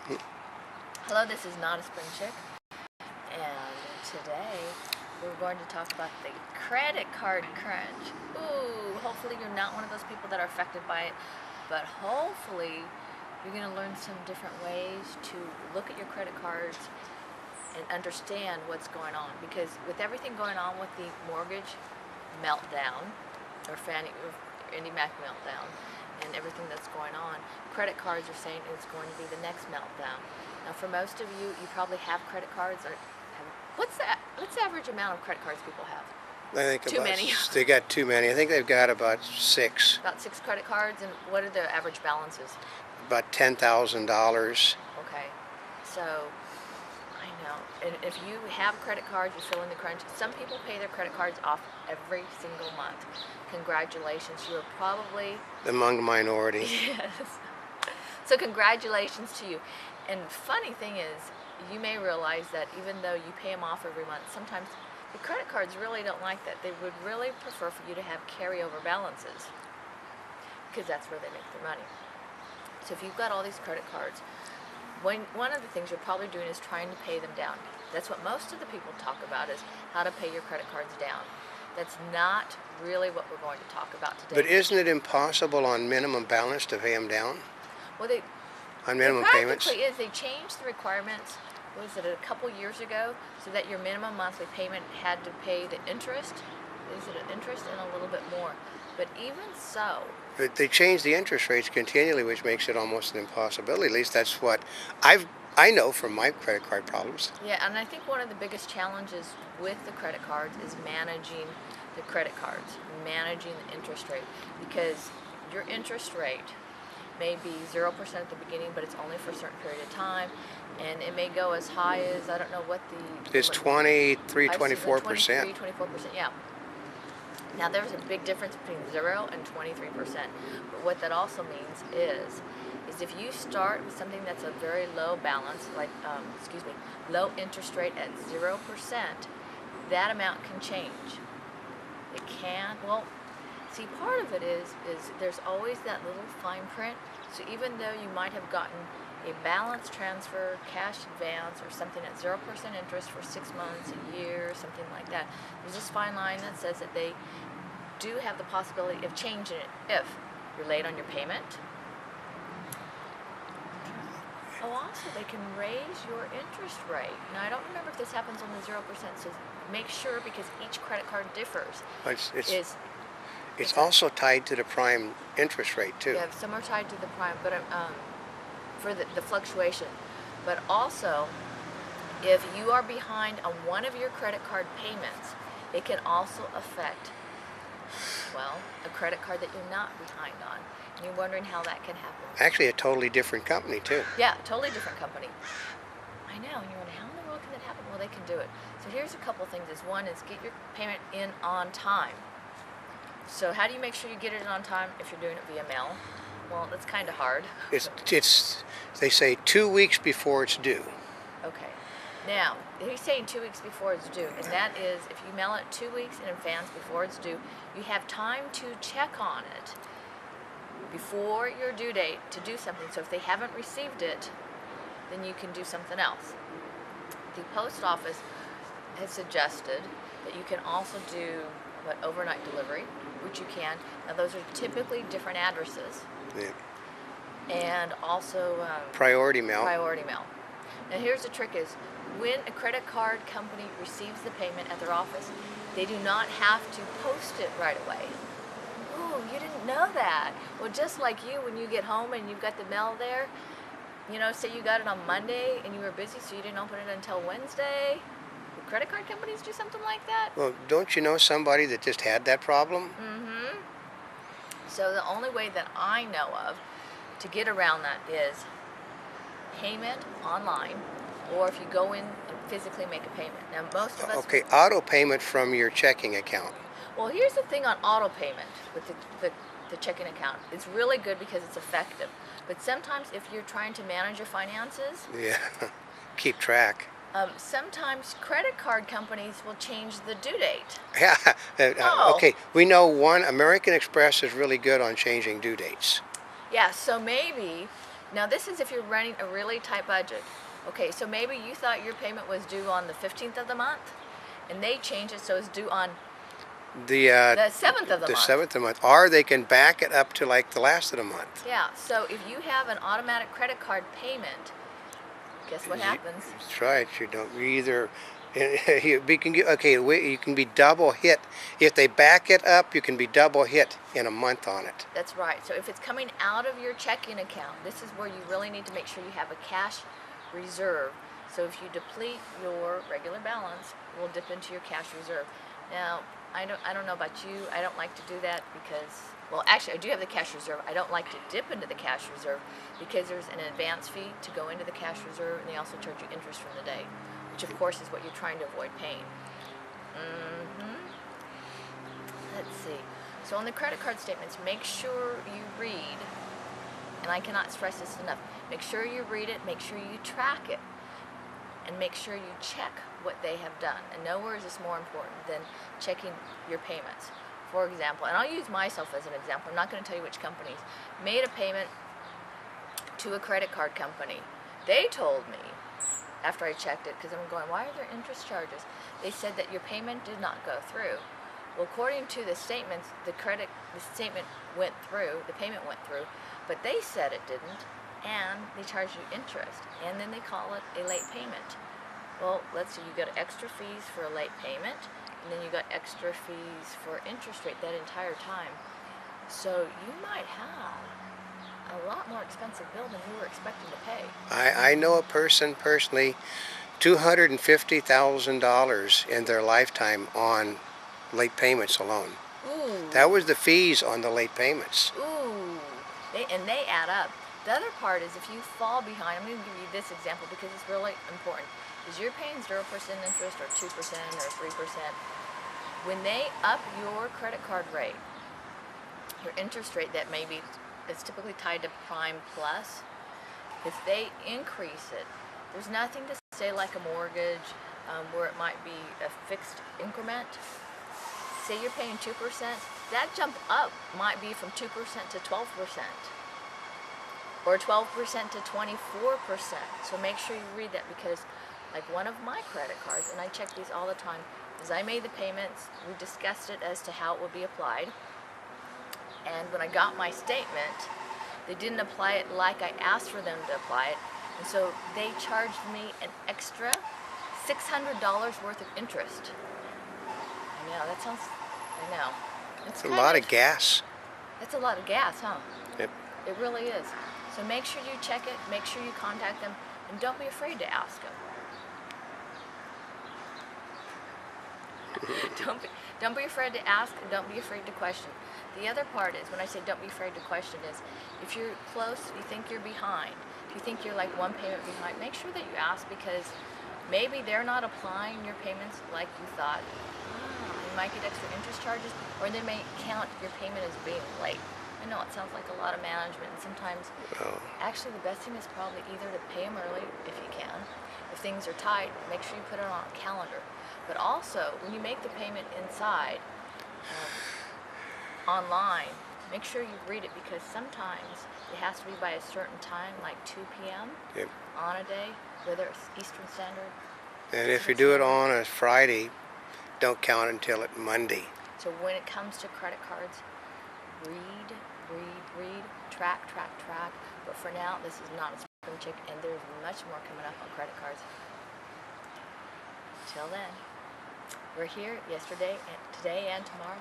Hello, this is Notaspringchick, and today we're going to talk about the credit card crunch. Ooh, hopefully you're not one of those people that are affected by it, but hopefully you're going to learn some different ways to look at your credit cards and understand what's going on. Because with everything going on with the mortgage meltdown, or Freddie Mac meltdown, and everything that's going on, credit cards are saying it's going to be the next meltdown. Now, for most of you, you probably have credit cards. What's the average amount of credit cards people have? I think too many. They got too many. I think they've got about 6. About 6 credit cards, and what are the average balances? About $10,000. Okay, so I know. And if you have credit cards, you're feeling the crunch. Some people pay their credit cards off every single month. Congratulations, you are probably Among the minority. Yes. So congratulations to you. And funny thing is, you may realize that even though you pay them off every month, sometimes the credit cards really don't like that. They would really prefer for you to have carryover balances, because that's where they make their money. So if you've got all these credit cards, one of the things you're probably doing is trying to pay them down. That's what most of the people talk about, is how to pay your credit cards down. That's not really what we're going to talk about today. But isn't it impossible on minimum balance to pay them down? Well, on minimum payments? Practically is. They changed the requirements, was it a couple years ago, so that your minimum monthly payment had to pay the interest. Is it an interest and a little bit more? But even so, But they change the interest rates continually, which makes it almost an impossibility. At least that's what I know from my credit card problems. yeah, and I think one of the biggest challenges with the credit cards is managing the credit cards, managing the interest rate, because your interest rate may be 0% at the beginning, but it's only for a certain period of time, and it may go as high as, I don't know what the... It's 23, 24%. 23, 24%, yeah. Now there's a big difference between 0 and 23%, but what that also means is if you start with something that's a very low balance, like, low interest rate at 0%, that amount can change. It can, well, see, part of it is there's always that little fine print. So even though you might have gotten a balance transfer, cash advance, or something at 0% interest for 6 months, a year, something like that, there's this fine line that says that they do have the possibility of changing it if you're late on your payment. Oh, also, they can raise your interest rate. Now, I don't remember if this happens on the 0%, so make sure, because each credit card differs. It's also tied to the prime interest rate, too. Yeah, some are tied to the prime, but for the fluctuation. But also, if you are behind on one of your credit card payments, it can also affect, well, a credit card that you're not behind on. And you're wondering how that can happen. Actually, a totally different company, too. Yeah, totally different company. I know, and you're wondering, how in the world can that happen? Well, they can do it. So here's a couple things. One is get your payment in on time. So how do you make sure you get it on time if you're doing it via mail? Well, that's kind of hard. They say 2 weeks before it's due. Okay. Now, he's saying 2 weeks before it's due, and that is, if you mail it 2 weeks in advance before it's due, you have time to check on it before your due date to do something. So if they haven't received it, then you can do something else. The post office has suggested that you can also do overnight delivery, which you can. Now those are typically different addresses. Yeah. And also priority mail. Priority mail. Now here's the trick: is when a credit card company receives the payment at their office, they do not have to post it right away. Ooh, you didn't know that. Well, just like you, when you get home and you've got the mail there, you know, say you got it on Monday and you were busy, so you didn't open it until Wednesday. Would credit card companies do something like that? Well, don't you know somebody that just had that problem? Mm-hmm. So the only way that I know of to get around that is payment online, or if you go in and physically make a payment. Now, most of us... Okay, auto payment from your checking account. Well, here's the thing on auto payment with the checking account. It's really good because it's effective. But sometimes if you're trying to manage your finances... Yeah, keep track. Sometimes credit card companies will change the due date. Yeah, Oh. Okay, we know one, American Express is really good on changing due dates. Yeah, so maybe Now this is if you're running a really tight budget. Okay, so maybe you thought your payment was due on the 15th of the month, and they change it so it's due on The the 7th of the the month. 7th of the month, or they can back it up to like the last of the month. Yeah, so if you have an automatic credit card payment, guess what happens? That's right. You don't either. You can get, okay. You can be double hit if they back it up. You can be double hit in a month on it. That's right. So if it's coming out of your checking account, this is where you really need to make sure you have a cash reserve. So if you deplete your regular balance, it will dip into your cash reserve. Now, I don't know about you. I don't like to do that because, well, actually, I do have the cash reserve. I don't like to dip into the cash reserve because there's an advance fee to go into the cash reserve, and they also charge you interest from the day, which of course is what you're trying to avoid paying. Let's see. So on the credit card statements, make sure you read, and I cannot stress this enough, make sure you read it, make sure you track it, and make sure you check what they have done. And nowhere is this more important than checking your payments. For example, and I'll use myself as an example, I'm not going to tell you which companies, made a payment to a credit card company. They told me, after I checked it, because I'm going, why are there interest charges? They said that your payment did not go through. Well, according to the statements, the statement went through, the payment went through, but they said it didn't, and they charge you interest, and then they call it a late payment. Well, let's see, you got extra fees for a late payment, and then you got extra fees for interest rate that entire time. So you might have a lot more expensive bill than you were expecting to pay. I know a person personally, $250,000 in their lifetime on late payments alone. Ooh. That was the fees on the late payments. Ooh. And they add up. The other part is if you fall behind, I'm going to give you this example because it's really important, is you're paying 0% interest or 2% or 3%. When they up your credit card rate, your interest rate that maybe is typically tied to Prime Plus, if they increase it, there's nothing to say like a mortgage where it might be a fixed increment. Say you're paying 2%, that jump up might be from 2% to 12%. Or 12% to 24%. So make sure you read that because like one of my credit cards, and I check these all the time, is I made the payments, we discussed it as to how it would be applied, and when I got my statement, they didn't apply it like I asked for them to apply it, and so they charged me an extra $600 worth of interest. I know, that sounds, I know. It's a lot of gas. That's a lot of gas, huh? Yep. It really is. So make sure you check it, make sure you contact them, and don't be afraid to ask them. Don't be afraid to ask, and don't be afraid to question. The other part is, when I say don't be afraid to question, is if you're close, you think you're behind, if you think you're like one payment behind, make sure that you ask because maybe they're not applying your payments like you thought. You might get extra interest charges, or they may count your payment as being late. I know it sounds like a lot of management, and sometimes, actually the best thing is probably either to pay them early if you can. If things are tight, make sure you put it on a calendar. But also, when you make the payment inside, online, make sure you read it because sometimes it has to be by a certain time, like 2 p.m. Yep. on a day, whether it's Eastern Standard. And if you do it on a Friday, don't count until it Monday. So when it comes to credit cards, read, track. But for now, this is not a spring chick, and there's much more coming up on credit cards. Till then, we're here yesterday, today, and tomorrow.